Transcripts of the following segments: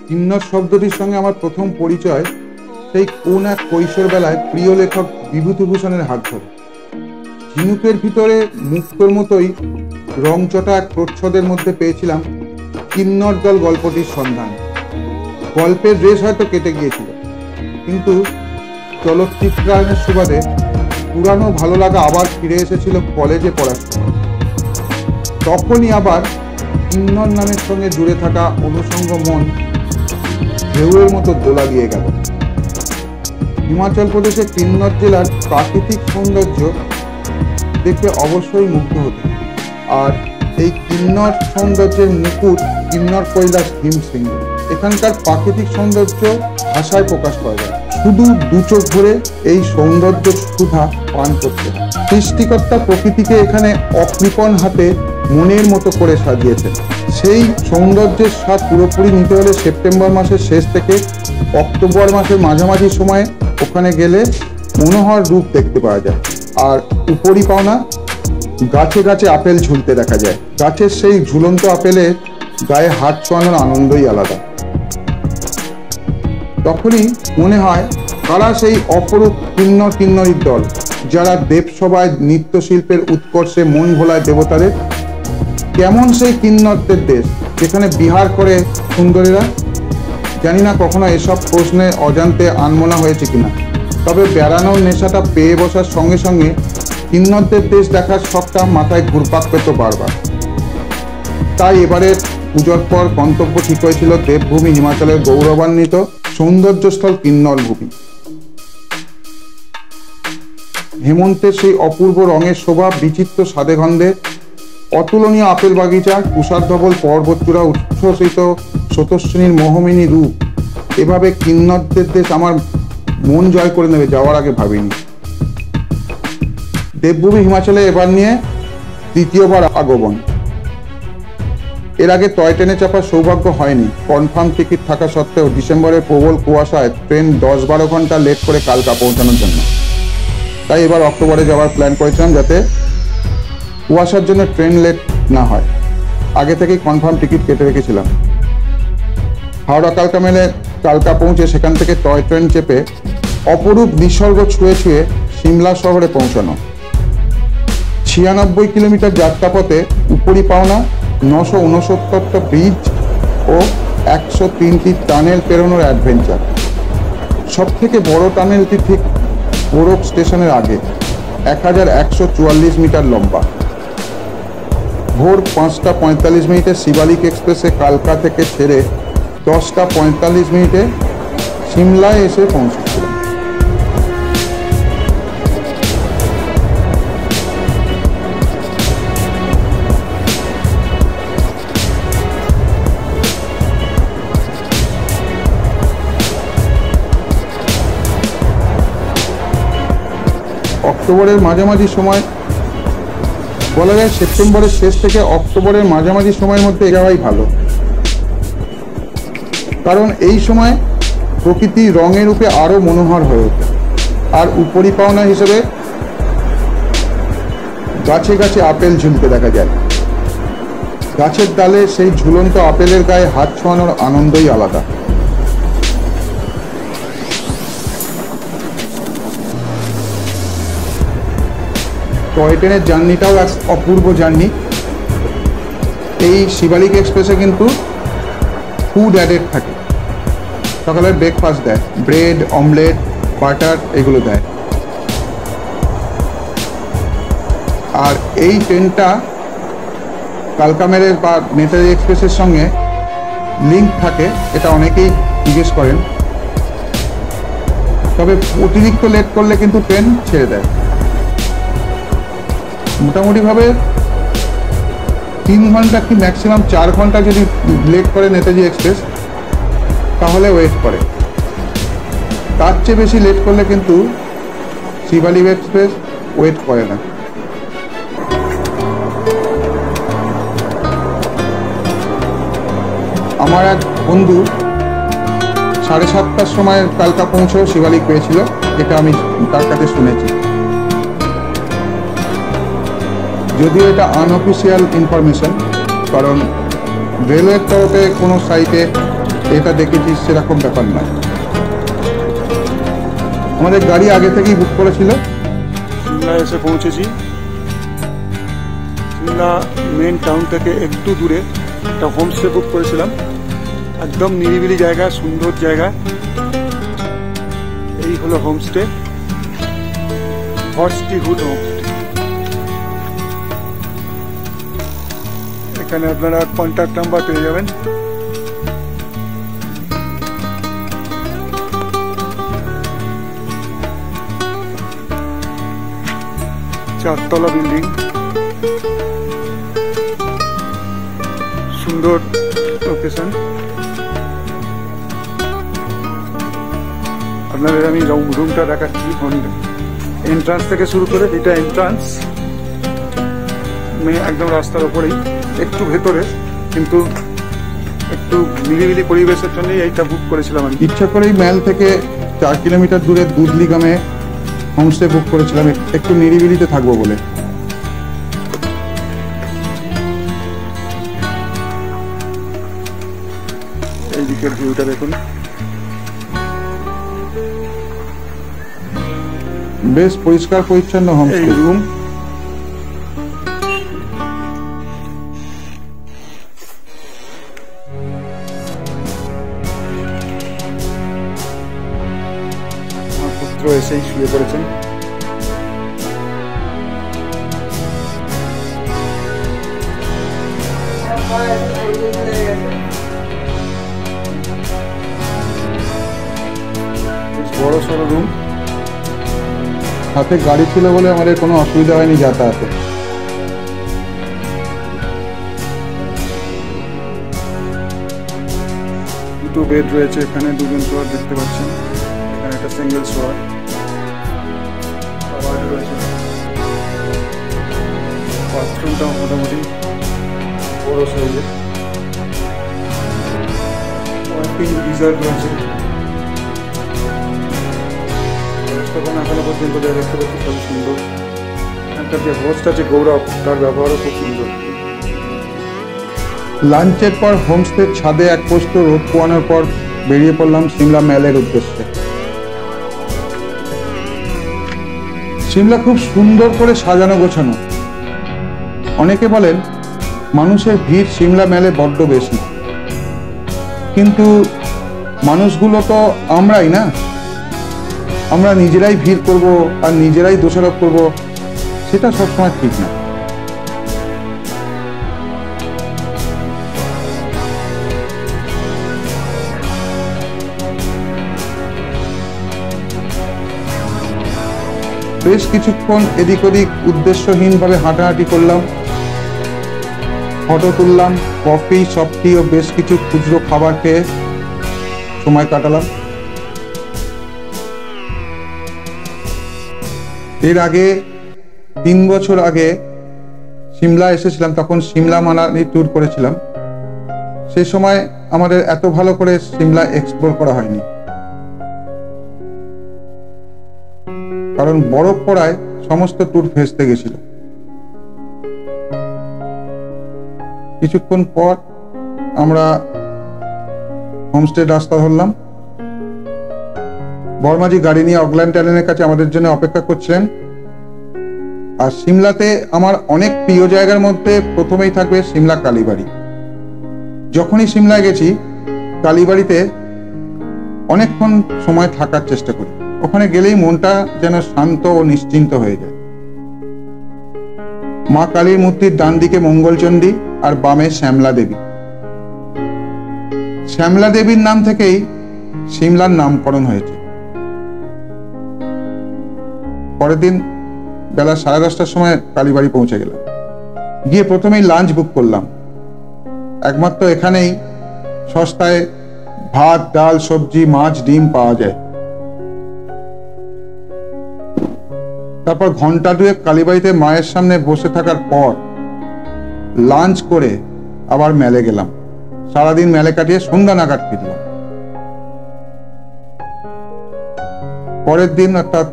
কিন্নর শব্দটির সঙ্গে আমার প্রথম পরিচয় সেই কোন এক কৈশোরবেলায় প্রিয় লেখক বিভূতিভূষণের হাত ধরে। ঝিনুকের ভিতরে মুক্তোর মতোই রংচটা এক প্রচ্ছদের মধ্যে পেয়েছিলাম কিন্নর দল গল্পটির সন্ধান। গল্পের রেশ হয়তো কেটে গিয়েছিল, কিন্তু চলচ্চিত্রায়নের সুবাদে পুরানো ভালো লাগা আবার ফিরে এসেছিল কলেজে পড়ার সময়। তখনই আবার কিন্নর নামের সঙ্গে জুড়ে থাকা অনুষঙ্গ মন ঢেউয়ের মতো দোলা দিয়ে গেল। হিমাচল প্রদেশের কিন্নর জেলার প্রাকৃতিক সৌন্দর্য দেখে অবশ্যই মুগ্ধ হতো। আর এই কিন্নর সৌন্দর্যের মুকুট কিন্নর কৈলাস ভীমশৃঙ্গ। এখানকার প্রাকৃতিক সৌন্দর্য ভাষায় প্রকাশ করা যায়। শুধু দু চোখ ভরে এই সৌন্দর্য সুধা পান করতে। সৃষ্টিকর্তা প্রকৃতিকে এখানে অকৃপণ হাতে মনের মতো করে সাজিয়েছেন। সেই সৌন্দর্যের স্বাদ পুরোপুরি নিতে হলে সেপ্টেম্বর মাসের শেষ থেকে অক্টোবর মাসের মাঝামাঝি সময়ে ওখানে গেলে মনোহর রূপ দেখতে পাওয়া যায়। আর উপরি পাওনা গাছে গাছে আপেল ঝুলতে দেখা যায়। গাছের সেই ঝুলন্ত আপেলে গায়ে হাত ছোঁয়ানোর আনন্দই আলাদা। তখনই মনে হয় কারা সেই অপরূপ কিন্নর কিন্নরীর দল, যারা দেবসভায় নৃত্যশিল্পের উৎকর্ষে মন ভোলায় দেবতাদের। কেমন সেই কিন্নরদের দেশ যেখানে বিহার করে সুন্দরীরা? জানি না কখনো এসব প্রশ্নে অজান্তে আনমনা হয়েছে কিনা, তবে বেড়ানোর নেশাটা পেয়ে বসার সঙ্গে সঙ্গে কিন্নরদের দেশ দেখার শখটা মাথায় ঘুরপাক পেত বারবার। তাই এবারে পুজোর পর গন্তব্য ঠিক হয়েছিল দেবভূমি হিমাচলের গৌরবান্বিত সৌন্দর্যস্থল কিন্নর ভূমি। হেমন্তের সেই অপূর্ব রঙের শোভা, বিচিত্র স্বাদে গন্ধে, অতুলনীয় আপেল বাগিচা, তুষারধবল পর্বতচূড়া, উচ্ছ্বসিত স্রোতস্বিনীর মোহমিনী রূপ, এভাবে কিন্নরদের দেশ আমার মন জয় করে নেবে যাওয়ার আগে ভাবিনি। দেবভূমি হিমাচলে এবার নিয়ে দ্বিতীয়বার আগমন। এর আগে টয় ট্রেনে চাপার সৌভাগ্য হয়নি। কনফার্ম টিকিট থাকা সত্ত্বেও ডিসেম্বরের প্রবল কুয়াশায় ট্রেন 10-12 ঘন্টা লেট করে কালকা পৌঁছানোর জন্য। তাই এবার অক্টোবরে যাওয়ার প্ল্যান করেছিলাম, যাতে কুয়াশার জন্য ট্রেন লেট না হয়। আগে থেকেই কনফার্ম টিকিট কেটে রেখেছিলাম। হাওড়া কালকা মেলে কালকা পৌঁছে সেখান থেকে টয় ট্রেন চেপে অপরূপ নিসর্গ ছুঁয়ে ছুঁয়ে সিমলা শহরে পৌঁছানো। 96 কিলোমিটার যাত্রাপথে উপরি পাওনা 969টা ব্রিজ ও 103টি টানেল পেরোনোর অ্যাডভেঞ্চার। সব থেকে বড় টানেলটি ঠিক গোরখ স্টেশনের আগে, 1144 মিটার লম্বা। ভোর 5টা 45 মিনিটে শিবালিক এক্সপ্রেসে কালকা থেকে ছেড়ে 10টা 45 মিনিটে সিমলায় এসে পৌঁছেছিল। অক্টোবরের মাঝামাঝি সময়, বলা যায় সেপ্টেম্বরের শেষ থেকে অক্টোবরের মাঝামাঝি সময়ের মধ্যে যাওয়াই ভালো, কারণ এই সময় প্রকৃতি রঙের রূপে আরো মনোহর হয়ে ওঠে। আর উপরি পাওনা হিসেবে গাছে গাছে আপেল ঝুলতে দেখা যায়। গাছের ডালে সেই ঝুলন্ত আপেলের গায়ে হাত ছোঁয়ানোর আনন্দই আলাদা। টয় ট্রেনের জার্নিটাও এক অপূর্ব জার্নি। এই শিবালিক এক্সপ্রেসে কিন্তু ফুড অ্যাডেড থাকে। সকালের ব্রেকফাস্ট দেয়, ব্রেড, অমলেট, বাটার এগুলো দেয়। আর এই ট্রেনটা কালকা মেলের বা নেতাজি এক্সপ্রেসের সঙ্গে লিঙ্ক থাকে, এটা অনেকেই জিজ্ঞেস করেন। তবে অতিরিক্ত লেট করলে কিন্তু ট্রেন ছেড়ে দেয়। মোটামুটিভাবে 3 ঘন্টা কি ম্যাক্সিমাম 4 ঘন্টা যদি লেট করে নেতাজি এক্সপ্রেস, তাহলে ওয়েট করে। তার চেয়ে বেশি লেট করলে কিন্তু শিবালিক এক্সপ্রেস ওয়েট করে না। আমার এক বন্ধু 7:30টার সময় কালকা পৌঁছেও শিবালিক পেয়েছিল, এটা আমি তার কাছে শুনেছি। যদিও এটা আনঅফিসিয়াল ইনফরমেশন, কারণ রেলওয়ের তরফে কোনো সাইটে এটা দেখেছি সেরকম ব্যাপার নয়। আমাদের গাড়ি আগে থেকেই বুক করেছিল। সিমলায় এসে পৌঁছেছি। সিমলা মেন টাউন থেকে একটু দূরে একটা হোমস্টে বুক করেছিলাম। একদম নিরিবিলি জায়গা, সুন্দর জায়গা। এই হলো হোমস্টে, হর্সটিহুড হোমস্টে। এখানে আপনারা কন্ট্যাক্ট নাম্বার পেয়ে যাবেন। চারতলা বিল্ডিং, সুন্দর লোকেশন। আপনাদের আমি রুমটা দেখাচ্ছি। এন্ট্রান্স থেকে শুরু করে, এটা এন্ট্রান্স একদম রাস্তার ওপরেই, একটু ভেতরে, কিন্তু একটু নিরিবিলি পরিবেশের জন্য এইটা বুক করেছিলাম আমি। ইচ্ছা করেই ম্যাল থেকে 4 কিলোমিটার দূরে দুধলিগামে হোমস্টে বুক করেছিলাম, একটু নিরিবিলিতে থাকবো বলে। এই দিকের ভিউটা দেখুন, বেশ পরিষ্কার পরিচ্ছন্ন হোমস্টে। রুম, আমার পুত্র এসেই শুয়ে পড়েছেন। বড় সড়ো রুম, হাতে গাড়ি ছিল বলে আমাদের কোনো অসুবিধা হয়নি যাতায়াতে। দুটো বেড রয়েছে এখানে, দুজন শোয়ার দেখতে পাচ্ছেন। এখানে একটা সিঙ্গেল শোয়ার রয়েছে। বাথরুমটা মোটামুটি বড় সাইজের, গিজার রয়েছে। এখনো পর্যন্ত যা দেখতে পাচ্ছি সবই সুন্দর। একটা যে হোস্ট আছে গৌরব, তার ব্যবহারও খুব সুন্দর। লাঞ্চের পর হোমস্টের ছাদে এক পোস্ত রোদ পোয়ানোর পর বেরিয়ে পড়লাম সিমলা ম্যালের উদ্দেশ্যে। সিমলা খুব সুন্দর করে সাজানো গোছানো। অনেকে বলেন মানুষের ভিড় সিমলা ম্যালে বড্ড বেশি, কিন্তু মানুষগুলো তো আমরাই না। আমরা নিজেরাই ভিড় করব আর নিজেরাই দোষারোপ করব, সেটা সবসময় ঠিক না। বেশ কিছুক্ষণ এদিক ওদিক উদ্দেশ্যহীনভাবে হাঁটাহাঁটি করলাম, ফটো তুললাম, কফি, সফটি ও বেশ কিছু খুচরো খাবার খেয়ে সময় কাটালাম। এর আগে 3 বছর আগে সিমলা এসেছিলাম, তখন সিমলা মানালি ট্যুর করেছিলাম। সেই সময় আমাদের এত ভালো করে সিমলা এক্সপ্লোর করা হয়নি, কারণ বরফ পড়ায় সমস্ত ট্যুর ভেস্তে গেছিল। কিছুক্ষণ পর আমরা হোমস্টের রাস্তা ধরলাম। বর্মাজি গাড়ি নিয়ে অকল্যান্ড ট্যালেনের কাছে আমাদের জন্য অপেক্ষা করছিলেন। আর সিমলাতে আমার অনেক প্রিয় জায়গার মধ্যে প্রথমেই থাকবে সিমলা কালীবাড়ি। যখনই সিমলায় গেছি কালীবাড়িতে অনেকক্ষণ সময় থাকার চেষ্টা করি। ওখানে গেলেই মনটা যেন শান্ত ও নিশ্চিন্ত হয়ে যায়। মা কালীর মূর্তির ডান দিকে মঙ্গলচণ্ডী আর বামে শ্যামলা দেবী। শ্যামলা দেবীর নাম থেকেই সিমলার নামকরণ হয়েছে। পরের দিন বেলা 10:30টার সময় কালীবাড়ি পৌঁছে গেলাম। গিয়ে প্রথমেই লাঞ্চ বুক করলাম। একমাত্র এখানেই সস্তায় ভাত, ডাল, সবজি, মাছ, ডিম পাওয়া যায়। তারপর ঘন্টা দুয়েক কালীবাড়িতে মায়ের সামনে বসে থাকার পর লাঞ্চ করে আবার মেলে গেলাম। সারাদিন মেলে কাটিয়ে সন্ধ্যা নাগাদ ফিরলাম। পরের দিন অর্থাৎ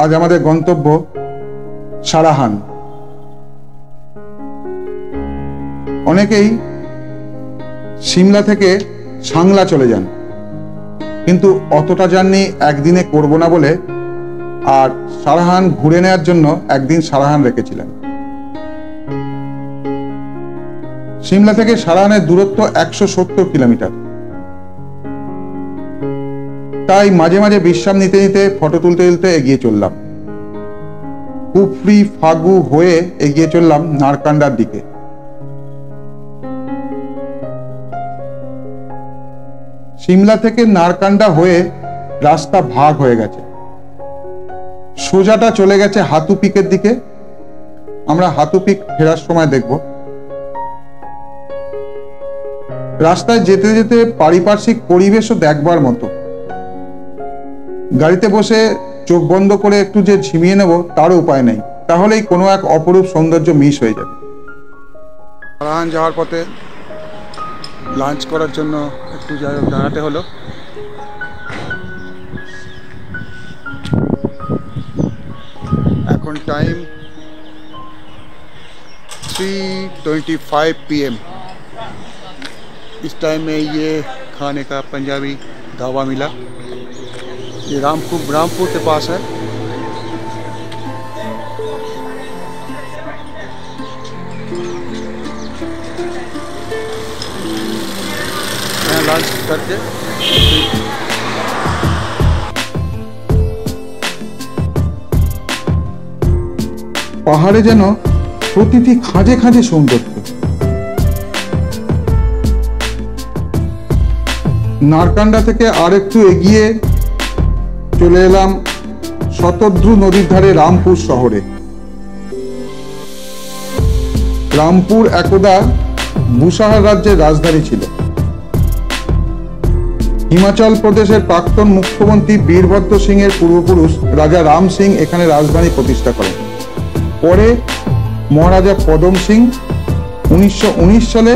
আজ আমাদের গন্তব্য সারাহান। অনেকেই সিমলা থেকে সাংলা চলে যান, কিন্তু অতটা জার্নি একদিনে করব না বলে আর সারাহান ঘুরে নেওয়ার জন্য একদিন সারাহান রেখেছিলেন। সিমলা থেকে সারাহানের দূরত্ব 170 কিলোমিটার। তাই মাঝে মাঝে বিশ্রাম নিতে নিতে ফটো তুলতে তুলতে এগিয়ে চললাম। কুফরি ফাগু হয়ে এগিয়ে চললাম নারকান্ডার দিকে। সিমলা থেকে নারকান্ডা হয়ে রাস্তা ভাগ হয়ে গেছে, সোজাটা চলে গেছে হাতু পিকের দিকে। আমরা হাতু পিক ফেরার সময় দেখব। রাস্তায় যেতে যেতে পারিপার্শ্বিক পরিবেশও দেখবার মতো। গাড়িতে বসে চোখ বন্ধ করে একটু যে ঝিমিয়ে নেব তারও উপায় নেই, তাহলেই কোনো এক অপরূপ সৌন্দর্য মিস হয়ে যাবে। সারাহান যাওয়ার পথে লাঞ্চ করার জন্য একটু দাঁড়াতে হলো। এখন टाइम 3:25 PM। इस टाइम में ये खाने का पंजाबी ढाबा मिला। ये रामपुर के पास है। यहाँ लंच करके পাহাড়ে যেন প্রতিটি খাঁজে খাঁজে সৌন্দর্য। নারকান্ডা থেকে আর একটু এগিয়ে চলে এলাম শতদ্রু নদীর ধারে রামপুর শহরে। রামপুর একদা বুসাহার রাজ্যের রাজধানী ছিল। হিমাচল প্রদেশের প্রাক্তন মুখ্যমন্ত্রী বীরভদ্র সিং এর পূর্বপুরুষ রাজা রাম সিং এখানে রাজধানী প্রতিষ্ঠা করেন। পরে মহারাজা পদম সিং 1919 সালে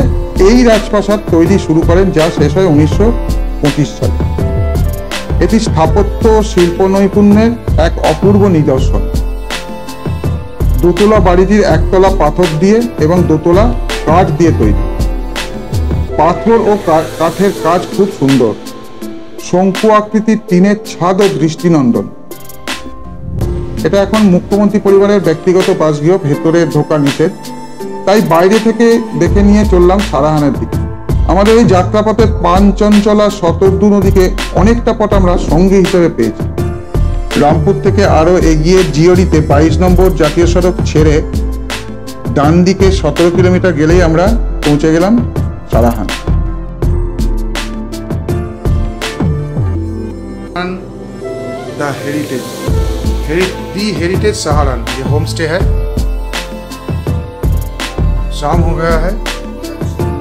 এই রাজপ্রাসাদ তৈরি শুরু করেন, যা শেষ হয় 1925 সালে। এটি স্থাপত্য শিল্প নৈপুণ্যের এক অপূর্ব নিদর্শন। দোতলা বাড়িটির একতলা পাথর দিয়ে এবং দোতলা কাঠ দিয়ে তৈরি। পাথর ও কাঠের কাজ খুব সুন্দর। শঙ্কু আকৃতির টিনের ছাদ ও দৃষ্টিনন্দন। এটা এখন মুখ্যমন্ত্রী পরিবারের ব্যক্তিগত বাসগৃহ, ভেতরে ঢোকা নিষেধ, তাই বাইরে থেকে দেখে নিয়ে চললাম সারাহানের দিকে। আমাদের এই যাত্রাপথে পানচঞ্চলা শতদ্রু নদীকে অনেকটা পথ আমরা সঙ্গী হিসেবে পেয়েছি। রামপুর থেকে আরো এগিয়ে জিওরিতে 22 নম্বর জাতীয় সড়ক ছেড়ে ডান দিকে 17 কিলোমিটার গেলেই আমরা পৌঁছে গেলাম সারাহান। द हेरिटेज सहारान, ये होम स्टे है। शाम हो गया है,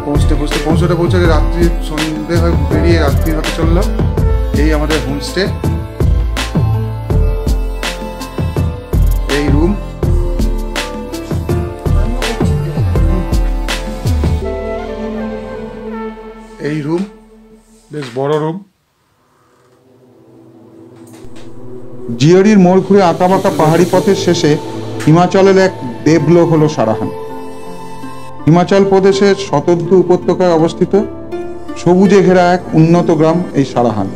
পৌঁছতে রাত্রি সন্ধে হয়ে বেরিয়ে রাত্রি হতে চললো। এই আমাদের হোমস্টে, এই রুম। এই রুম বেশ বড় রুম। জিওরির মোড় ঘুরে আঁকাবাঁকা পাহাড়ি পথের শেষে হিমাচলের এক দেবলোক হলো সারাহান। হিমাচল প্রদেশের শতদ্রু উপত্যকায় অবস্থিত সবুজে ঘেরা এক উন্নত গ্রাম এই সারাহান।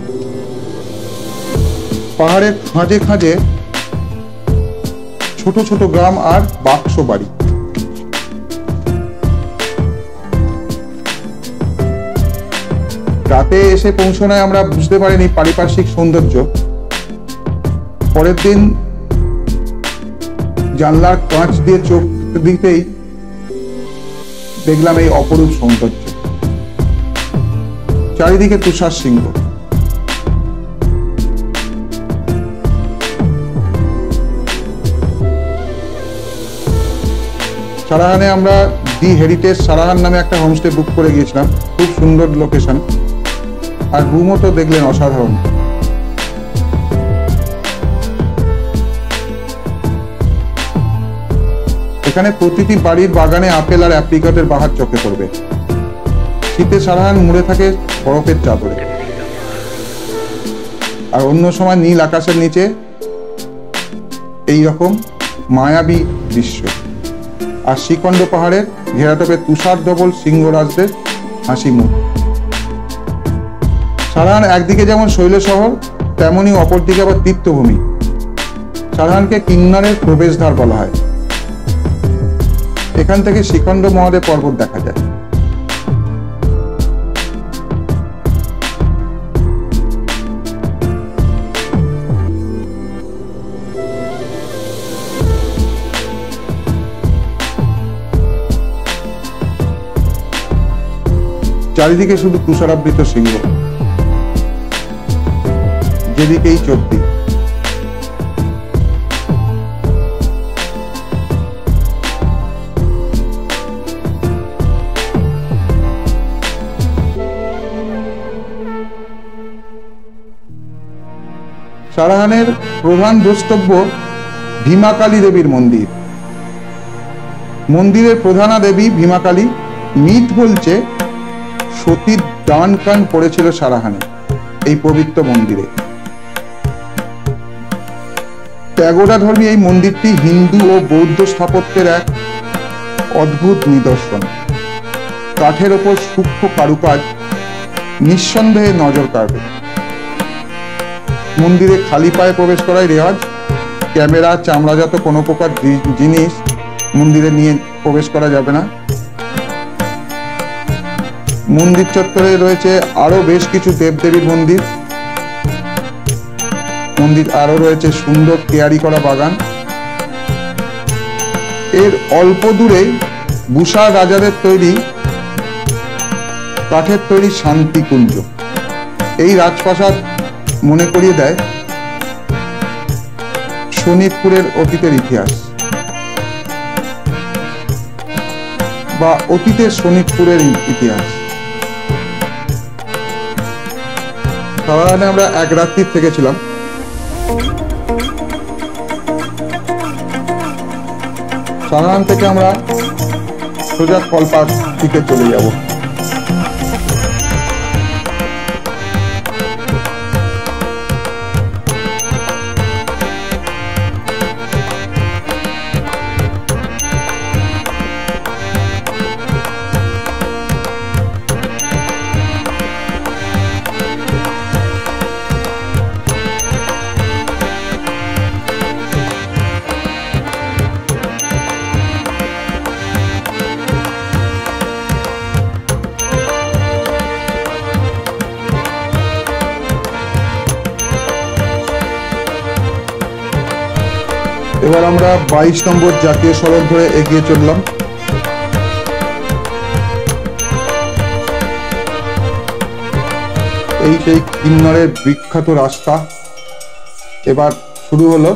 পাহাড়ের খাঁজে খাঁজে ছোট ছোট গ্রাম আর বাক্স বাড়ি। রাতে এসে পৌঁছানোয় আমরা বুঝতে পারিনি পারিপার্শ্বিক সৌন্দর্য। পরের দিন জানলার কাঁচ দিয়ে চোখ দিতেই দেখলাম এই অপরূপ সৌন্দর্য। চারিদিকে তুষার সিংহ। সারাহানে আমরা দি হেরিটেজ সারাহান নামে একটা হোমস্টে বুক করে গিয়েছিলাম। খুব সুন্দর লোকেশন, আর রুমও তো দেখলেন অসাধারণ। এখানে প্রতিটি বাড়ির বাগানে আপেল আর অ্যাপ্রিকটের বাহার চোখে পড়বে। শীতে সারাহান মুড়ে থাকে বরফের চাদরে, আর অন্য সময় নীল আকাশের নিচে এই রকম মায়াবী দৃশ্য। আর শ্রীখণ্ড পাহাড়ের ঘেরাটোপে তুষার ধবল সিংহরাজদের হাসি মুখ। সারাহান একদিকে যেমন শৈল শহর, তেমনি অপরদিকে আবার তীর্থভূমি। সারাহানকে কিন্নরের প্রবেশদ্বার বলা হয়। এখান থেকে শিখণ্ড মহাদেব পর্বত দেখা যায়। চারিদিকে শুধু তুষারাবৃত সিংহ, যেদিকেই চোখ দিই। সারাহানের প্রধান দ্রষ্টব্য ভীমাকালী দেবীর মন্দির। মন্দিরের প্রধানা দেবী ভীমাকালী। মিথ বলছে সতীর ডান কান পড়েছিল সারাহানে এই পবিত্র মন্দিরে। প্যাগোডা ধর্মী এই মন্দিরটি হিন্দু ও বৌদ্ধ স্থাপত্যের এক অদ্ভুত নিদর্শন। কাঠের ওপর সূক্ষ্ম কারুকাজ নিঃসন্দেহে নজর কাড়বে। মন্দিরে খালি পায়ে প্রবেশ করাই রেওয়াজ। ক্যামেরা, চামড়াজাত কোনো প্রকার জিনিস মন্দিরে নিয়ে প্রবেশ করা যাবে না। মন্দির চত্বরে রয়েছে আরো বেশ কিছু দেবদেবীর মন্দির। আরো রয়েছে সুন্দর কেয়ারি করা বাগান। এর অল্প দূরে বুসার রাজাদের তৈরি কাঠের তৈরি শান্তিকুঞ্জ। এই রাজপ্রাসাদ মনে করিয়ে দেয় শোনিতপুরের অতীতের ইতিহাস, বা অতীতের শোনিতপুরের ইতিহাস। সারাহানে আমরা এক রাত্রি থেকেছিলাম। সারাহান থেকে আমরা সোজা কলপার দিকে চলে যাব। এবার আমরা 22 নম্বর জাতীয় সড়ক ধরে এগিয়ে চললাম। এই সেই কিন্নরের বিখ্যাত রাস্তা এবার শুরু হলো।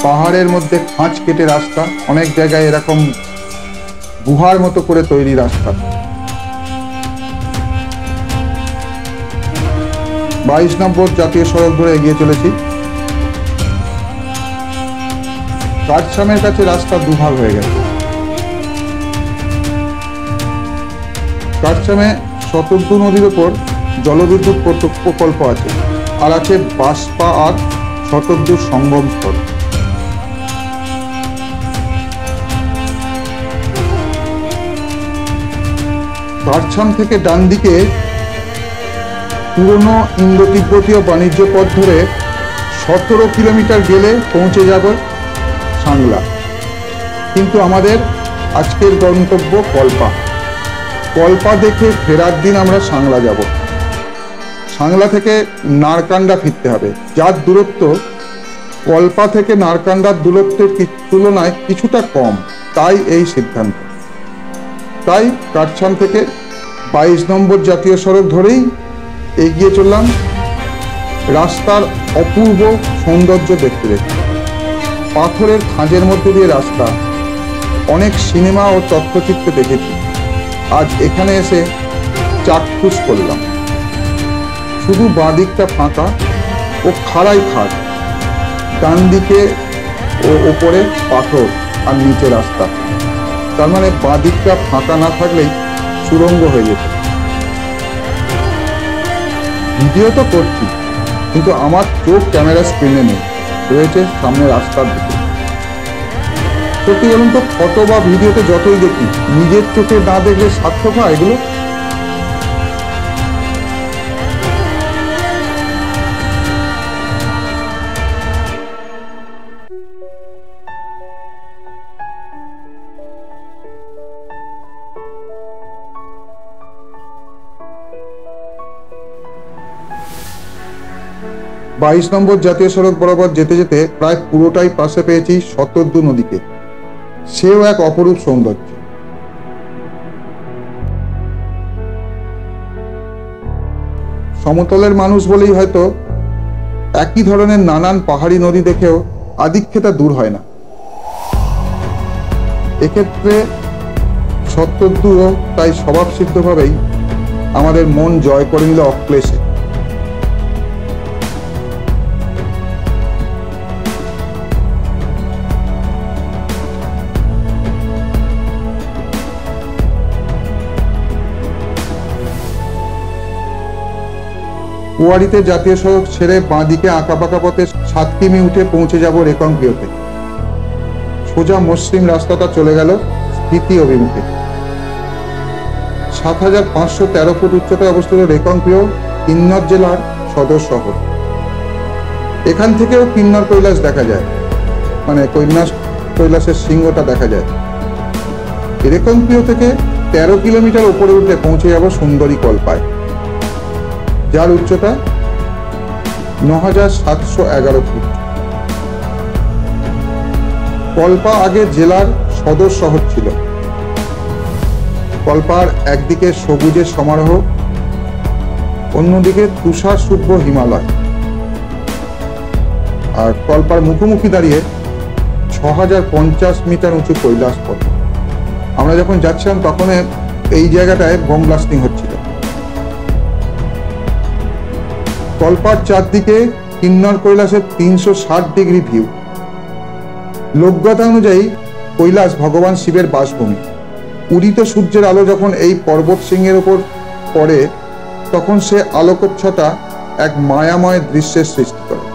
পাহাড়ের মধ্যে খাঁজ কেটে রাস্তা, অনেক জায়গায় এরকম গুহার মতো করে তৈরি রাস্তা। 22 নম্বর জাতীয় সড়ক ধরে এগিয়ে চলেছি। কাঠছামের কাছে রাস্তা দুভাগ হয়ে গেছে। কাঠছামে শতদ্রু নদীর ওপর জলবিদ্যুৎ প্রকল্প আছে, আর আছে বাসপা আর শতদ্রুর সঙ্গম স্থল। কাঠছাম থেকে ডান দিকে পুরনো ইন্দো তিব্বতীয় বাণিজ্য পথ ধরে 17 কিলোমিটার গেলে পৌঁছে যাব সাংলা। কিন্তু আমাদের আজকের গন্তব্য কল্পা। কল্পা দেখে ফেরার দিন আমরা সাংলা যাব। সাংলা থেকে নারকান্ডা ফিরতে হবে, যার দূরত্ব কল্পা থেকে নারকান্ডার দূরত্বের তুলনায় কিছুটা কম। তাই এই সিদ্ধান্ত। তাই কাঠছাম থেকে 22 নম্বর জাতীয় সড়ক ধরেই এগিয়ে চললাম রাস্তার অপূর্ব সৌন্দর্য দেখতে দেখতে। পাথরের খাঁজের মধ্যে দিয়ে রাস্তা, অনেক সিনেমা ও তথ্যচিত্রে দেখেছি। আজ এখানে এসে চাক্ষুষ করলাম। শুধু বাঁ দিকটা ফাঁকা ও খাড়াই খাদ, ডান দিকে ও ওপরে পাথর আর নিচে রাস্তা। তার মানে বাঁ দিকটা ফাঁকা না থাকলেই সুড়ঙ্গ হয়ে যেত। ভিডিও তো করছি, কিন্তু আমার চোখ ক্যামেরা স্ক্রিনে নেই, রয়েছে সামনে রাস্তার দিকে। সত্যি বলুন তো, ফটো বা ভিডিওতে যতই দেখি, নিজের চোখে না দেখলে সার্থক হয় এগুলো? 22 নম্বর জাতীয় সড়ক বরাবর যেতে যেতে প্রায় পুরোটাই পাশে পেয়েছি শতদ্রু নদীকে। সেও এক অপরূপ সৌন্দর্য। সমতলের মানুষ বলেই হয়তো একই ধরনের নানান পাহাড়ি নদী দেখেও আদিক্ষেতা দূর হয় না। এক্ষেত্রে শতদ্রুও তাই স্বভাবসিদ্ধভাবেই আমাদের মন জয় করে নিল অক্লেশে। কুয়ারিতে জাতীয় সড়ক ছেড়ে বাঁদিকে আঁকাবাঁকা পথে 7 কিমি উঠে পৌঁছে যাব রেকংপ্রিয়তে। সোজা মসৃণ রাস্তাটা চলে গেল স্পিতি অভিমুখে। 7513 ফুট উচ্চতায় অবস্থিত রেকংপ্রিয় কিন্নর জেলার সদর শহর। এখান থেকেও কিন্নর কৈলাস দেখা যায়, মানে কৈলাসের সিংহটা দেখা যায়। রেকংপ্রিয় থেকে 13 কিলোমিটার উপরে উঠে পৌঁছে যাব সুন্দরী কল্পায়, যার উচ্চতা 9711 ফুট। কল্পা আগে জেলার সদর শহর ছিল। কল্পার একদিকে সবুজের সমারোহ, অন্যদিকে তুষার শুভ্র হিমালয়। আর কল্পার মুখোমুখি দাঁড়িয়ে 6050 মিটার উঁচু কৈলাস পথ। আমরা যখন যাচ্ছিলাম তখন এই জায়গাটায় বোম ব্লাস্টিং হচ্ছিল। কল্পার চারদিকে কিন্নর কৈলাসের 360 ডিগ্রি ভিউ। লোকগাথা অনুযায়ী কৈলাস ভগবান শিবের বাসভূমি। উদিত সূর্যের আলো যখন এই পর্বত শৃঙ্গের উপর পড়ে তখন সে আলোকচ্ছটা এক মায়াময় দৃশ্যের সৃষ্টি করে।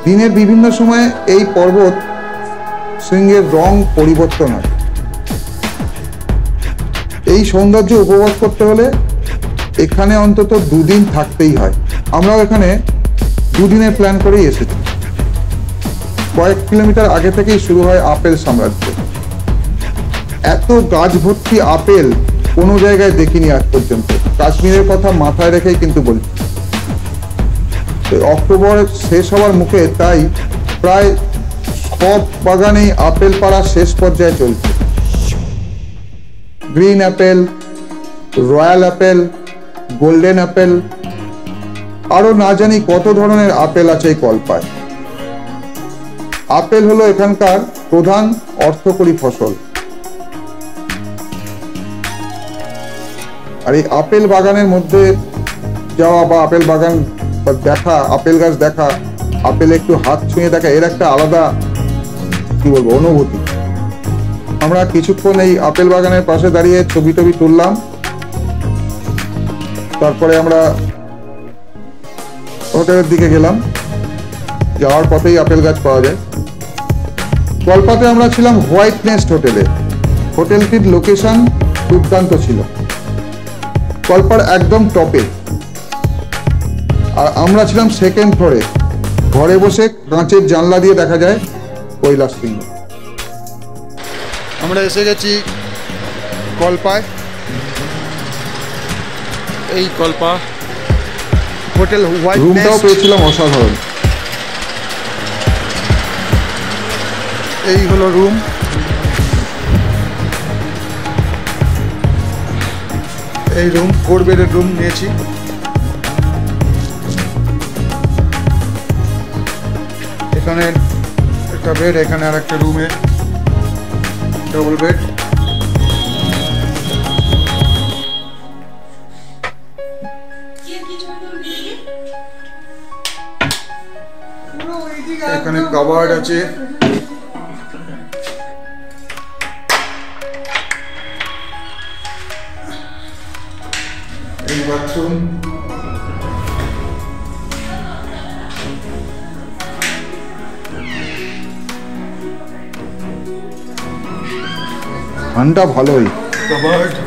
দিনের বিভিন্ন সময়ে এই পর্বত শৃঙ্গের রং পরিবর্তন হয়। এই সৌন্দর্য উপভোগ করতে হলে এখানে অন্তত 2 দিন থাকতেই হয়। আমরাও এখানে 2 দিনের প্ল্যান করেই এসেছি। কয়েক কিলোমিটার আগে থেকেই শুরু হয় আপেল সাম্রাজ্য। এত গাছ ভর্তি আপেল কোনো জায়গায় দেখিনি আজ পর্যন্ত। কাশ্মীরের কথা মাথায় রেখেই কিন্তু বলছি। অক্টোবর শেষ হওয়ার মুখে, তাই প্রায় সব বাগানেই আপেল পাড়া শেষ পর্যায়ে চলছে। Green Apple, royal Apple, golden Apple, আরো না জানি কত ধরনের আপেল আছে এই কল্পায়। আপেল হলো এখানকার প্রধান অর্থকরী ফসল। আর এই আপেল বাগানের মধ্যে যাওয়া বা আপেল বাগান দেখা, আপেল গাছ দেখা, আপেল একটু হাত ছুঁয়ে দেখা, এর একটা আলাদা কি বলবো অনুভূতি। আমরা কিছুক্ষণ এই আপেল বাগানের পাশে দাঁড়িয়ে ছবি টবি তুললাম। তারপরে আমরা হোটেলের দিকে গেলাম। যাওয়ার পথেই আপেল গাছ পাওয়া যায়। কল্পাতে আমরা ছিলাম হোয়াইট নেস্ট হোটেলে। হোটেলটির লোকেশন দুর্দান্ত ছিল, কল্পার একদম টপে। আর আমরা ছিলাম সেকেন্ড ফ্লোরে। ঘরে বসে কাঁচের জানলা দিয়ে দেখা যায় কৈলাস শৃঙ্গ। আমরা এসে গেছি কল্পায়। এই কল্পা হোটেল হোয়াইট নেস্ট। রুমটাও পেয়েছিলাম অসাধারণ। এই হলো রুম। এই রুম 4 বেডের রুম নিয়েছি। এখানে একটা বেড, এখানে আর একটা রুমে ডবল বেড। এখানে কাবার্ড আছে। এই বাথরুম। ঠান্ডা ভালোই।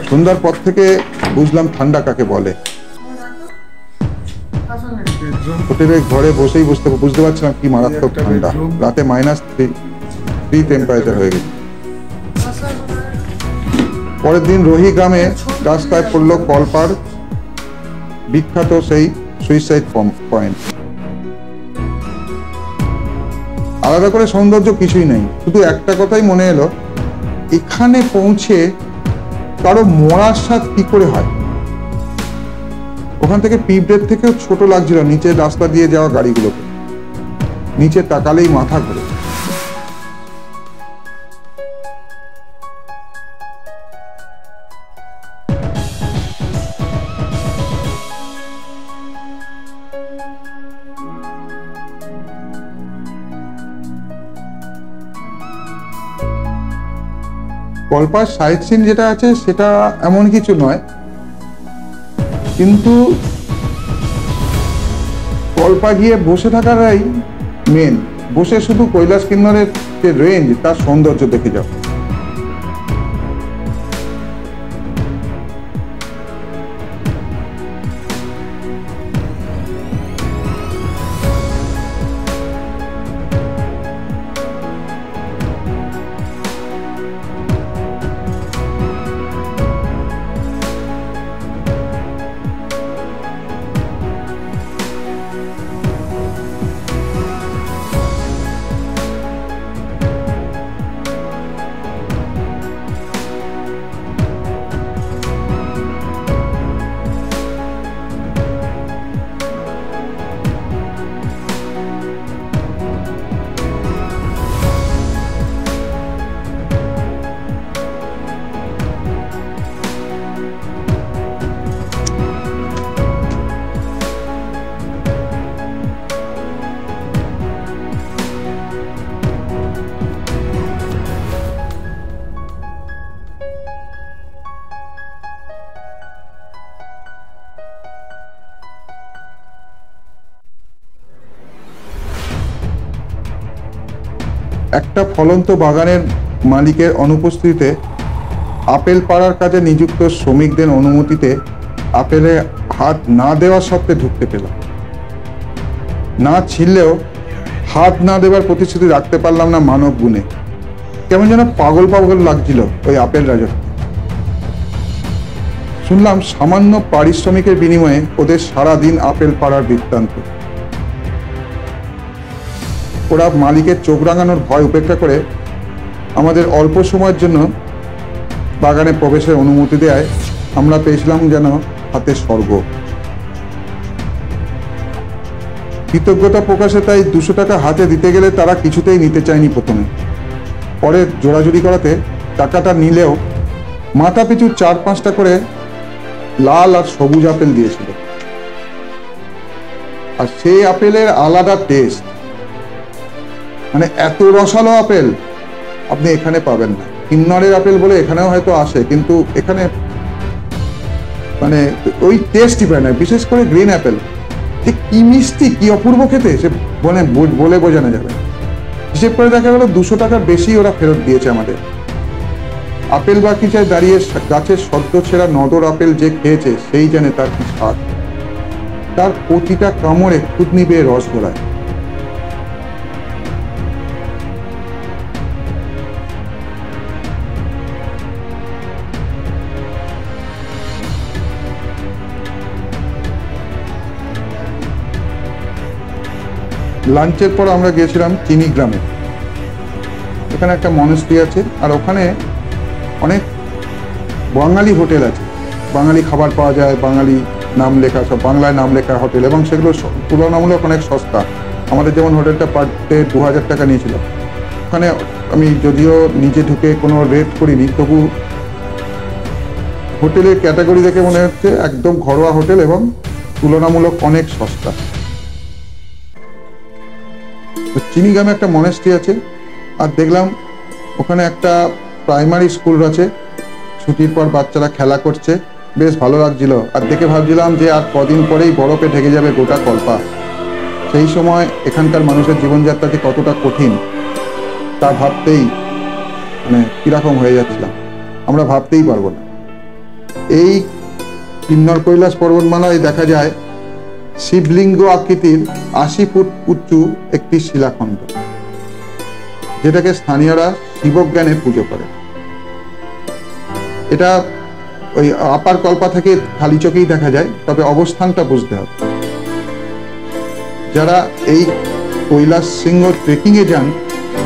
সন্ধ্যার পর থেকে বুঝলাম ঠান্ডা কাকে বলে। হোটেলের ঘরে বসেই বুঝতে পারছিলাম কি মারাত্মক ঠান্ডা। রাতে -3 টেম্পারেচার হয়ে গেছে। পরের দিন রোহি গ্রামে রাস্তায় পড়ল কল্পার বিখ্যাত সেই সুইসাইড পয়েন্ট। আলাদা করে সৌন্দর্য কিছুই নেই, শুধু একটা কথাই মনে এলো, এখানে পৌঁছে কারো মরার স্বাদ কি করে হয়। ওখান থেকে পিঁপড়ের থেকেও ছোট লাগছিল নিচের রাস্তা দিয়ে যাওয়া গাড়িগুলোকে, নিচে তাকালেই মাথা ঘোরে। কল্পার সাইট সিন যেটা আছে সেটা এমন কিছু নয়, কিন্তু কল্পা গিয়ে বসে থাকাটাই মেন, বসে শুধু কৈলাস কিন্নরের যে রেঞ্জ তার সৌন্দর্য দেখে যাও। একটা ফলন্ত বাগানের মালিকের অনুপস্থিতিতে আপেল পাড়ার কাজে নিযুক্ত শ্রমিকদের অনুমতিতে আপেলে হাত না দেওয়ার সত্ত্বে ঢুকতে পেলাম। না ছিললেও হাত না দেওয়ার প্রতিশ্রুতি রাখতে পারলাম না মানব গুণে। কেমন যেন পাগল পাগল লাগছিল ওই আপেল রাজত্ব। শুনলাম সামান্য পারিশ্রমিকের বিনিময়ে ওদের সারাদিন আপেল পাড়ার বৃত্তান্ত। ওরা মালিকের চোখ রাঙানোর ভয় উপেক্ষা করে আমাদের অল্প সময়ের জন্য বাগানে প্রবেশের অনুমতি দেয় আমরা পেয়েছিলাম যেন হাতে স্বর্গ। কৃতজ্ঞতা প্রকাশে তাই 200 টাকা হাতে দিতে গেলে তারা কিছুতেই নিতে চায়নি প্রথমে। পরে জোড়াজুড়ি করাতে টাকাটা নিলেও মাথা পিছু 4-5টা করে লাল আর সবুজ আপেল দিয়েছিল। আর সেই আপেলের আলাদা টেস্ট, মানে এত রসালো আপেল আপনি এখানে পাবেন না। কিন্নরের আপেল বলে এখানেও হয়তো আসে, কিন্তু এখানে মানে ওই টেস্টই পায় না। বিশেষ করে গ্রিন অ্যাপেল, ঠিক কি মিষ্টি, কি অপূর্ব খেতে, সে বলে বোঝানো যাবে। হিসেব করে দেখা গেল 200 টাকার বেশি ওরা ফেরত দিয়েছে আমাদের। আপেল বাগিচায় দাঁড়িয়ে গাছের সদ্য ছেঁড়া নদর আপেল যে খেয়েছে সেই জানে তার কি স্বাদ। তার প্রতিটা কামড়ে খুদনি বেয়ে রস গড়ায়। লাঞ্চের পর আমরা গিয়েছিলাম চিনি গ্রামে। এখানে একটা মনেস্ট্রি আছে, আর ওখানে অনেক বাঙালি হোটেল আছে, বাঙালি খাবার পাওয়া যায়, বাঙালি নাম লেখা, সব বাংলায় নাম লেখা হোটেল, এবং সেগুলো তুলনামূলক অনেক সস্তা। আমাদের যেমন হোটেলটা পার ডে 2000 টাকা নিয়েছিল। ওখানে আমি যদিও নিজে ঢুকে কোনো রেট করিনি, তবু হোটেলের ক্যাটাগরি দেখে মনে হচ্ছে একদম ঘরোয়া হোটেল এবং তুলনামূলক অনেক সস্তা। চিনিগ্রামে একটা মনেস্ট্রি আছে, আর দেখলাম ওখানে একটা প্রাইমারি স্কুল আছে। ছুটির পর বাচ্চারা খেলা করছে, বেশ ভালো লাগছিল। আর দেখে ভাবছিলাম যে আর কদিন পরেই বরফে ঢেকে যাবে গোটা কল্পা। সেই সময় এখানকার মানুষের জীবনযাত্রা যে কতটা কঠিন তা ভাবতেই মানে কিরকম হয়ে যাচ্ছিলাম, আমরা ভাবতেই পারবো না। এই কিন্নর কৈলাস পর্বতমালায় দেখা যায় শিবলিঙ্গ আকৃতির 80 ফুট উঁচু একটি শিলাখণ্ড, যেটাকে স্থানীয়রা শিবজ্ঞানে পুজো করে। এটা ওই আপার কল্পা থেকে খালি চোখেই দেখা যায়, তবে অবস্থানটা বুঝতে হবে। যারা এই কৈলাস শৃঙ্গ ট্রেকিংয়ে যান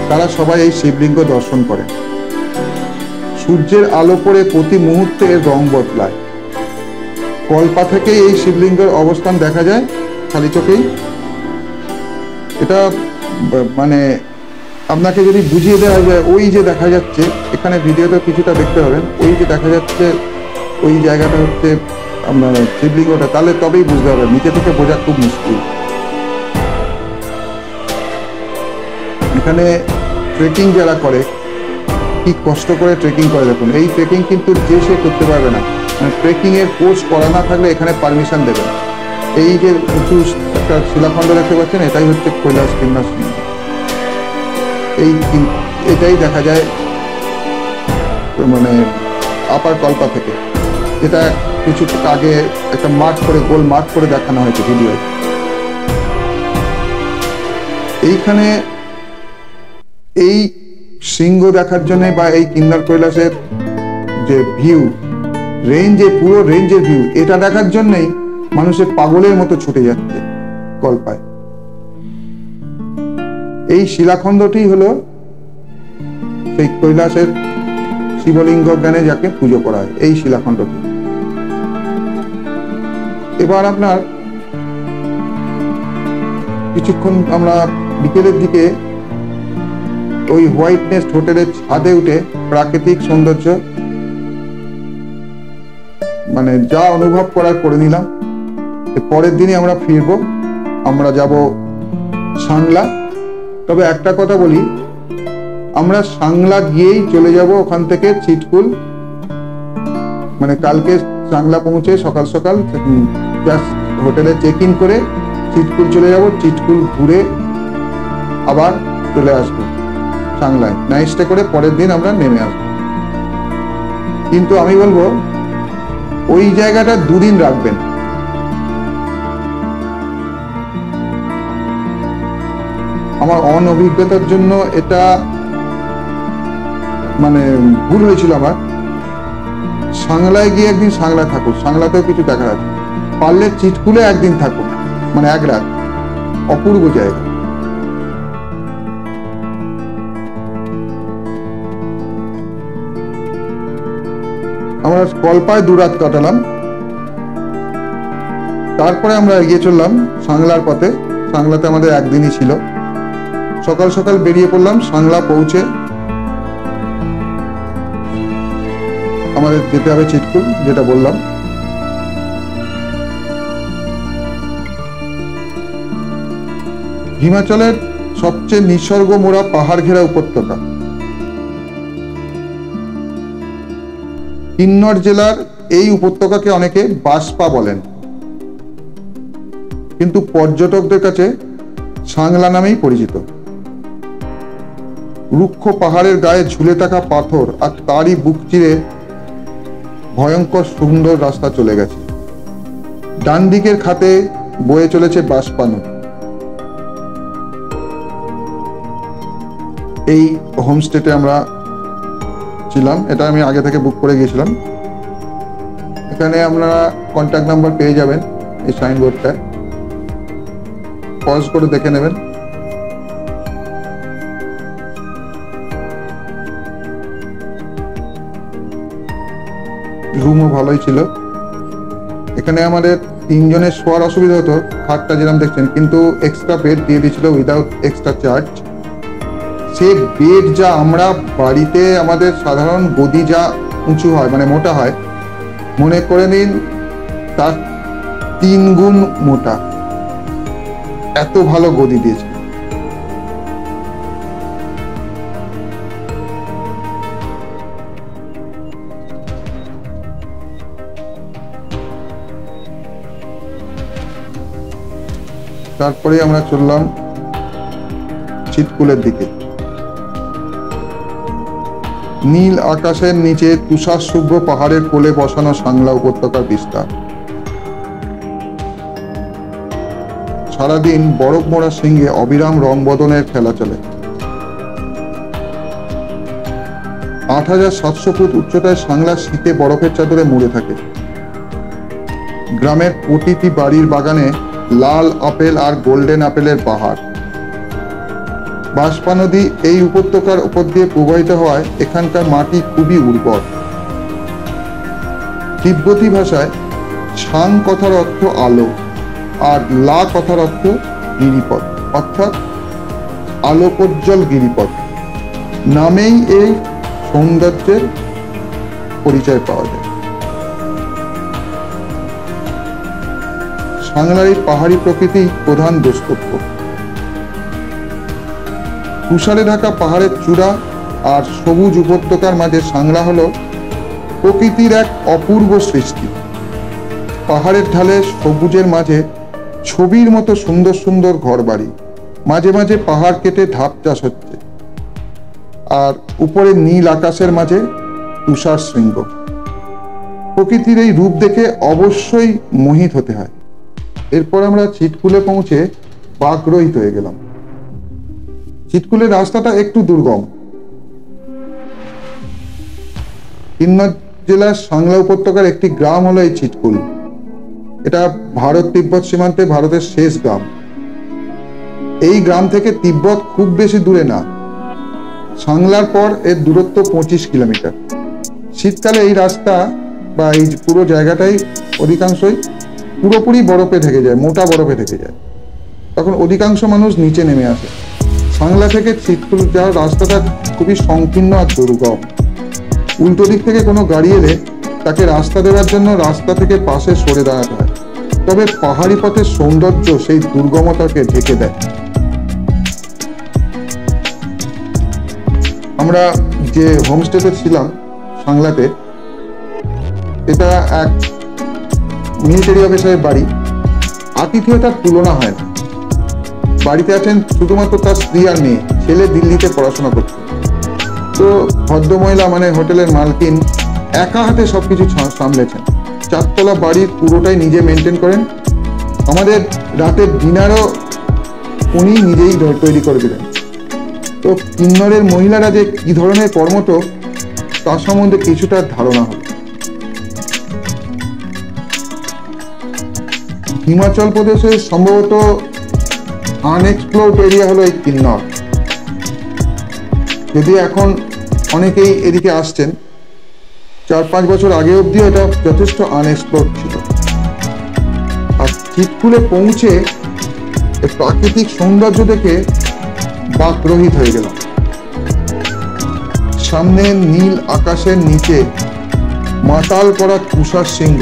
তারা সবাই এই শিবলিঙ্গ দর্শন করেন। সূর্যের আলো পড়ে প্রতি মুহূর্তে রং বদলায়। কল্পা থেকে এই শিবলিঙ্গের অবস্থান দেখা যায় খালি চোখেই। এটা মানে আপনাকে যদি বুঝিয়ে দেওয়া যায়, ওই যে দেখা যাচ্ছে, এখানে ভিডিওতে কিছুটা দেখতে পাবেন, ওই যে দেখা যাচ্ছে ওই জায়গাটা হচ্ছে আপনার শিবলিঙ্গটা, তাহলে তবেই বুঝতে হবে, নিচে থেকে বোঝা খুব মুশকিল। এখানে ট্রেকিং যারা করে কি কষ্ট করে ট্রেকিং করে দেখুন। এই ট্রেকিং কিন্তু যে সে করতে পারবে না, মানে ট্রেকিং এর কোর্স করা না থাকলে এখানে পারমিশন দেবে না। এই যে উঁচু একটা শিলাখণ্ড দেখতে পাচ্ছেন, এটাই হচ্ছে কৈলাস কিংবা শৃঙ্গ। এটাই দেখা যায় মানে আপার কল্পা থেকে, যেটা কিছু আগে একটা মার্ক করে, গোল মার্ক করে দেখানো হয়েছে ভিডিও। এইখানে এই শৃঙ্গ দেখার জন্য বা এই কিন্নার কৈলাসের যে ভিউ রেঞ্জে, পুরো রেঞ্জের ভিউ, এটা দেখার জন্যই মানুষের পাগলের মতো ছুটে যাচ্ছে কল্পায়। এই শিলাখণ্ডটি হলো সেই কৈলাসের শিবলিঙ্গ জ্ঞানে যাকে পুজো করা হয়, এই শিলাখণ্ডটি। এবার আপনার কিছুক্ষণ আমরা বিকেলের দিকে ওই হোয়াইট নেস্ট হোটেলের ছাদে উঠে প্রাকৃতিক সৌন্দর্য মানে যা অনুভব করার করে নিলাম। পরের দিনই আমরা ফিরবো, আমরা যাব সাংলা। তবে একটা কথা বলি, আমরা সাংলা গিয়েই চলে যাব ওখান থেকে চিটকুল, মানে কালকে সাংলা পৌঁছে সকাল সকাল হোটেলে চেক ইন করে চিটকুল চলে যাব। চিটকুল ঘুরে আবার চলে আসবো সাংলায়, নাইট স্টে করে পরের দিন আমরা নেমে আসবো। কিন্তু আমি বলবো ওই জায়গাটা 2 দিন রাখবেন। আমার অনভিজ্ঞতার জন্য এটা মানে ভুল হয়েছিল আমার। সাংলায় গিয়ে একদিন সাংলা থাকুন, সাংলাতেও কিছু দেখা আছে। পারলে চিটকুলে একদিন থাকুন, মানে 1 রাত। অপূর্ব জায়গা। আমরা কল্পায় 2 রাত কাটালাম। তারপরে আমরা এগিয়ে চললাম সাংলার পথে। সাংলাতে আমাদের একদিনই ছিল। সকাল সকাল বেরিয়ে পড়লাম। সাংলা পৌঁছে আমাদের যেতে হবে চিটকুল, যেটা বললাম। হিমাচলের সবচেয়ে নিসর্গ মোড়া পাহাড় ঘেরা উপত্যকা। কিন্নর জেলার এই উপত্যকাকে অনেকে বাসপা বলেন, কিন্তু পর্যটকদের কাছে সাংলা নামেই পরিচিত। রুক্ষ পাহাড়ের গায়ে ঝুলে থাকা পাথর আর তারই বুক চিরে ভয়ঙ্কর সুন্দর রাস্তা চলে গেছে। ডান দিকের খাতে বয়ে চলেছে বাসপা নদী। এই হোমস্টেতে আমরা ছিলাম, এটা আমি আগে থেকে বুক করে গিয়েছিলাম। এখানে আপনারা কন্ট্যাক্ট নাম্বার পেয়ে যাবেন এই সাইনবোর্ডটায়, পজ করে দেখে নেবেন। রুমও ভালোই ছিল। এখানে আমাদের 3 জনের শোয়ার অসুবিধা হতো, খাটটা যেরকম দেখছেন, কিন্তু এক্সট্রা বেড দিয়ে দিয়েছিল উইদাউট এক্সট্রা চার্জ। সে বেড যা আমরা বাড়িতে আমাদের সাধারণ গদি যা উঁচু হয়, মানে মোটা হয়, মনে করে নিন তার 3 গুণ মোটা। এত ভালো গদি দিয়েছে। তারপরে আমরা চললাম চিটকুলের দিকে। নীল আকাশের নিচে তুষার শুভ্র পাহাড়ের কোলে বসানো সাংলা উপত্যকার বিস্তার। সারাদিন বরফ মোড়া সিংহে অবিরাম রং বদনের খেলা চলে। 8700 ফুট উচ্চতায় সাংলা শীতে বরফের চাদরে মুড়ে থাকে। গ্রামের প্রতিটি বাড়ির বাগানে লাল আপেল আর গোল্ডেন আপেলের বাহার। বাষ্পা নদী এই উপত্যকার উপর দিয়ে প্রবাহিত হওয়ায় এখানকার মাটি খুবই উর্বর। তিব্বতী ভাষায় সাং কথার অর্থ আলো আর লা কথার অর্থ গিরিপথ, অর্থাৎ আলোকোজ্জ্বল গিরিপথ নামেই এই সৌন্দর্যের পরিচয় পাওয়া যায়। সাংলার এই পাহাড়ি প্রকৃতি প্রধান দ্রষ্টব্য। তুষারে ঢাকা পাহাড়ের চূড়া আর সবুজ উপত্যকার মাঝে সাংলা হলো প্রকৃতির এক অপূর্ব সৃষ্টি। পাহাড়ের ঢালে সবুজের মাঝে ছবির মতো সুন্দর সুন্দর ঘরবাড়ি, মাঝে মাঝে পাহাড় কেটে ধাপ চাষ হচ্ছে, আর উপরে নীল আকাশের মাঝে তুষার শৃঙ্গ। প্রকৃতির এই রূপ দেখে অবশ্যই মোহিত হতে হয়। এরপর আমরা চিটকুলে পৌঁছে বাগরোহিত হয়ে গেলাম। চিটকুলের রাস্তাটা একটু দুর্গম। কিন্নর জেলার সাংলা উপত্যকার একটি গ্রাম হলো এই চিটকুল। এটা ভারত তিব্বত সীমান্তে ভারতের শেষ গ্রাম। এই গ্রাম থেকে তিব্বত খুব বেশি দূরে না। সাংলার পর এর দূরত্ব 25 কিলোমিটার। শীতকালে এই রাস্তা বা এই পুরো জায়গাটাই অধিকাংশই পুরোপুরি বরফে ঢেকে যায়, মোটা বরফে ঢেকে যায়। তখন অধিকাংশ মানুষ নিচে নেমে আসে। সাংলা থেকে চিটকুল যাওয়ার রাস্তাটা খুবই সংকীর্ণ আর দুর্গম। উল্টো দিক থেকে কোনো গাড়ি এলে তাকে রাস্তা দেওয়ার জন্য রাস্তা থেকে পাশে সরে দাঁড়াতে হয়। তবে পাহাড়ি পথের সৌন্দর্য সেই দুর্গমতাকে ঢেকে দেয়। আমরা যে হোমস্টেতে ছিলাম সাংলাতে, এটা এক মিলিটারি অফিসারের বাড়ি। আতিথেয়তার তুলনা হয় না। বাড়িতে আছেন শুধুমাত্র তার স্ত্রী আর মেয়ে। ছেলে দিল্লিতে পড়াশোনা করছে। তো ভদ্রমহিলা মানে হোটেলের মালকিন একা হাতে সবকিছু সামলেছেন। 4 তলা বাড়ির পুরোটাই নিজে মেনটেন করেন। আমাদের রাতের ডিনারও উনি নিজেই তৈরি করে দিলেন। তো কিন্নরের মহিলারা যে কি ধরনের কর্মঠ তার সম্বন্ধে কিছুটা ধারণা হল। হিমাচল প্রদেশের সম্ভবত আনএক্সপ্লোরড এরিয়া হলো এই কিন্নর। যদি এখন অনেকেই এদিকে আসছেন, 4-5 বছর আগে অবধি এটা যথেষ্ট আনএক্সপ্লোরড ছিল। আর চিটকুলে পৌঁছে প্রাকৃতিক সৌন্দর্য দেখে বাকরোহিত হয়ে গেলাম। সামনে নীল আকাশের নিচে মাতাল করা তুষার শৃঙ্গ,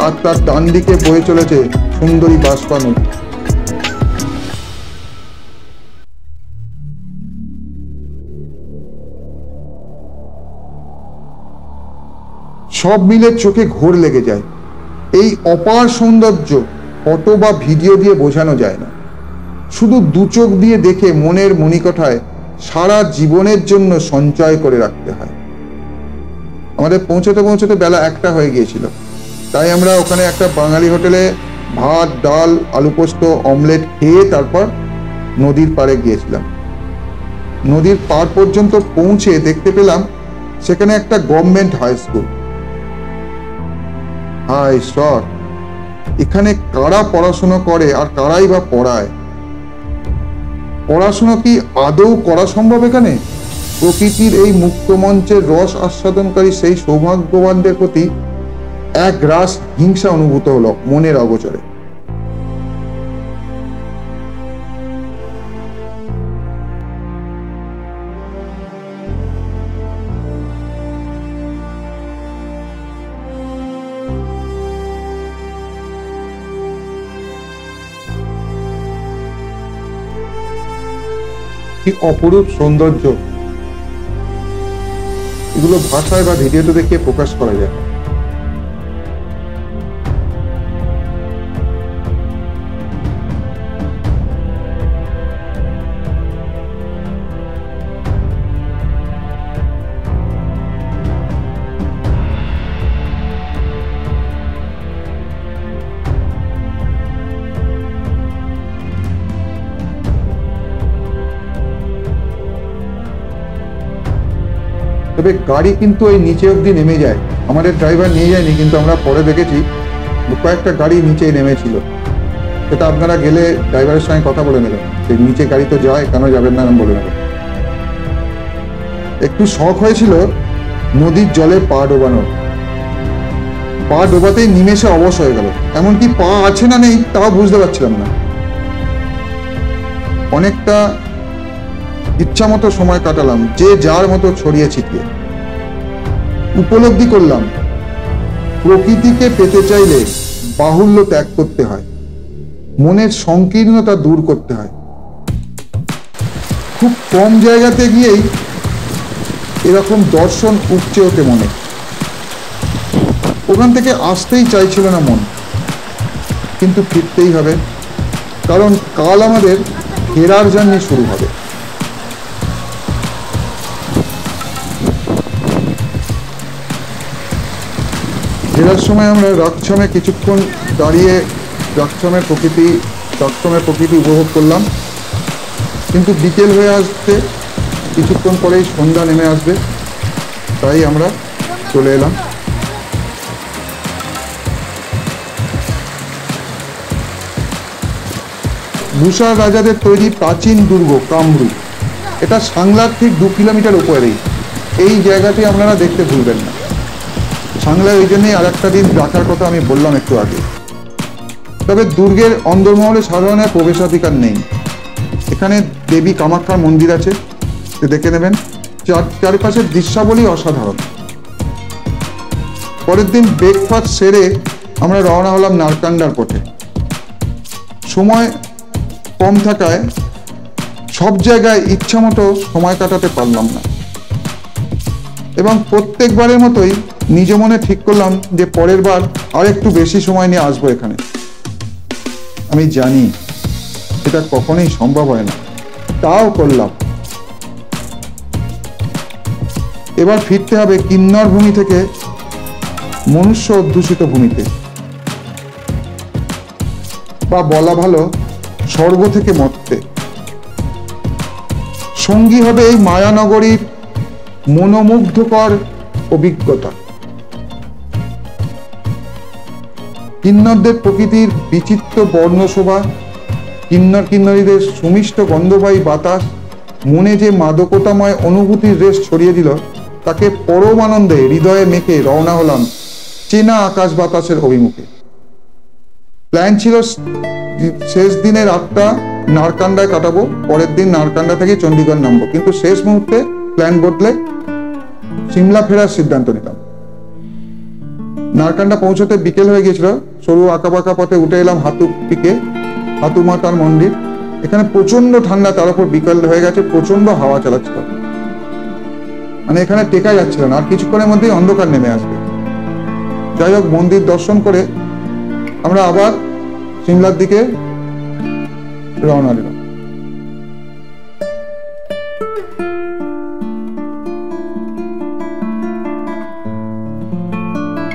আর তার ডান দিকে বয়ে চলেছে সুন্দরী বাষ্পা নদী। সব মিলে চোখে ঘোর লেগে যায়। এই অপার সৌন্দর্য ফটো বা ভিডিও দিয়ে বোঝানো যায় না। শুধু দু চোখ দিয়ে দেখে মনের মণিকোঠায় সারা জীবনের জন্য সঞ্চয় করে রাখতে হয়। আমাদের পৌঁছতে পৌঁছতে বেলা 1টা হয়ে গিয়েছিল। তাই আমরা ওখানে একটা বাঙালি হোটেলে ভাত, ডাল, আলু পোস্ত, অমলেট খেয়ে তারপর নদীর পাড়ে গিয়েছিলাম। নদীর পাড় পর্যন্ত পৌঁছে দেখতে পেলাম সেখানে একটা গভর্নমেন্ট হাই স্কুল। হায় ঈশ্বর, এখানে কারা পড়াশোনা করে আর কারাই বা পড়ায়? পড়াশোনা কি আদৌ করা সম্ভব এখানে? প্রকৃতির এই মুক্ত মঞ্চের রস আস্বাদনকারী সেই সৌভাগ্যবানদের প্রতি এক রাস হিংসা অনুভূত হলো মনের অগোচরে। কি অপরূপ সৌন্দর্য! এগুলো ভাষায় বা ভিডিওতে দেখে প্রকাশ করা যায়। তবে গাড়ি কিন্তু এই নিচে অবধি নেমে যায়। আমাদের ড্রাইভার নিয়ে যায়নি, কিন্তু আমরা পরে দেখেছি কয়েকটা গাড়ি নিচে নেমেছিল। সেটা আপনারা গেলে ড্রাইভারের সঙ্গে কথা বলে নেবেন, যে নিচে গাড়ি তো যায়, কেন যাবেন না বলে নেবেন। একটু শখ হয়েছিল নদীর জলে পা ডোবানোর। পা ডোবাতেই নিমেষে অবশ হয়ে গেল, এমনকি পা আছে না নেই তাও বুঝতে পারছিলাম না। অনেকটা ইচ্ছা মতো সময় কাটালাম, যে যার মতো ছড়িয়ে ছিটিয়ে। উপলব্ধি করলাম প্রকৃতিকে পেতে চাইলে বাহুল্য ত্যাগ করতে হয়, মনের সংকীর্ণতা দূর করতে হয়। খুব কম জায়গাতে গিয়েই এরকম দর্শন উপচে ওঠে মনে। ওখান থেকে আসতেই চাইছিল না মন, কিন্তু ফিরতেই হবে, কারণ কাল আমাদের ফেরার জার্নি শুরু হবে। ফেরার সময় আমরা রাকছমে কিছুক্ষণ দাঁড়িয়ে রাকছমের প্রকৃতি উপভোগ করলাম, কিন্তু বিকেল হয়ে আসতে কিছুক্ষণ পরেই সন্ধ্যা নেমে আসবে, তাই আমরা চলে এলাম। বুসার রাজাদের তৈরি প্রাচীন দুর্গ কামরূপ, এটা সাংলার ঠিক 2 কিলোমিটার উপরেই। এই জায়গাটি আপনারা দেখতে ভুলবেন না। সাংলা ওই জন্যই আর একটা দিন রাখার কথা আমি বললাম একটু আগে। তবে দুর্গের অন্দরমহলে সাধারণ প্রবেশাধিকার নেই। এখানে দেবী কামাখ্যার মন্দির আছে, দেখে নেবেন। চারপাশের দৃশ্যাবলী অসাধারণ। পরের দিন ব্রেকফাস্ট সেরে আমরা রওনা হলাম নারকান্ডার পথে। সময় কম থাকায় সব জায়গায় ইচ্ছা মতো সময় কাটাতে পারলাম না, এবং প্রত্যেকবারের মতোই নিজ মনে ঠিক করলাম যে পরের বার আর একটু বেশি সময় নিয়ে আসবো এখানে। আমি জানি এটা কখনোই সম্ভব হয় না, তাও করলাম। এবার ফিরতে হবে কিন্নর ভূমি থেকে মনুষ্য অধ্যুষিত ভূমিতে, বা বলা ভালো স্বর্গ থেকে মর্তে। সঙ্গী হবে এই মায়ানগরীর মনোমুগ্ধকর অভিজ্ঞতা। কিন্নরদের প্রকৃতির বিচিত্র বর্ণশোভা, কিন্নর কিন্নরীদের সুমিষ্ট গন্ধবাহী বাতাস মনে যে মাদকতাময় অনুভূতির রেশ ছড়িয়ে দিল, তাকে পরম আনন্দে হৃদয়ে মেখে রওনা হলাম চেনা আকাশ বাতাসের অভিমুখে। প্ল্যান ছিল শেষ দিনের রাতটা নারকান্ডায় কাটাবো, পরের দিন নারকান্ডা থেকে চণ্ডীগড় নামবো, কিন্তু শেষ মুহূর্তে প্ল্যান বদলে সিমলা ফেরার সিদ্ধান্ত নিলাম। নারকান্ডা পৌঁছতে বিকেল হয়ে গিয়েছিল। সরু আঁকাবাঁকা পথে উঠে এলাম হাতু মাতার মন্দির। এখানে প্রচন্ড ঠান্ডা, তার উপর বিকেল হয়ে গেছে, প্রচন্ড হাওয়া চালাচ্ছিল, মানে এখানে টেকা যাচ্ছিল না। আর কিছুক্ষণের মধ্যেই অন্ধকার নেমে আসবে। যাই হোক, মন্দির দর্শন করে আমরা আবার সিমলার দিকে রওনা দিলাম।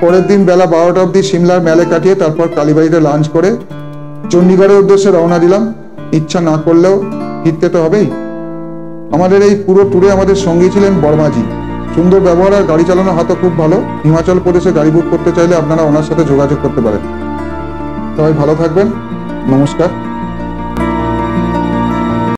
পরের দিন বেলা 12টা অবধি সিমলার মেলে কাটিয়ে তারপর কালীবাড়িতে লাঞ্চ করে চণ্ডীগড়ের উদ্দেশ্যে রওনা দিলাম। ইচ্ছা না করলেও ফিরতে তো হবেই। আমাদের এই পুরো ট্যুরে আমাদের সঙ্গী ছিলেন বর্মাজি। সুন্দর ব্যবহার আর গাড়ি চালানোর হাতও খুব ভালো। হিমাচল প্রদেশে গাড়ি বুক করতে চাইলে আপনারা ওনার সাথে যোগাযোগ করতে পারেন। সবাই ভালো থাকবেন, নমস্কার।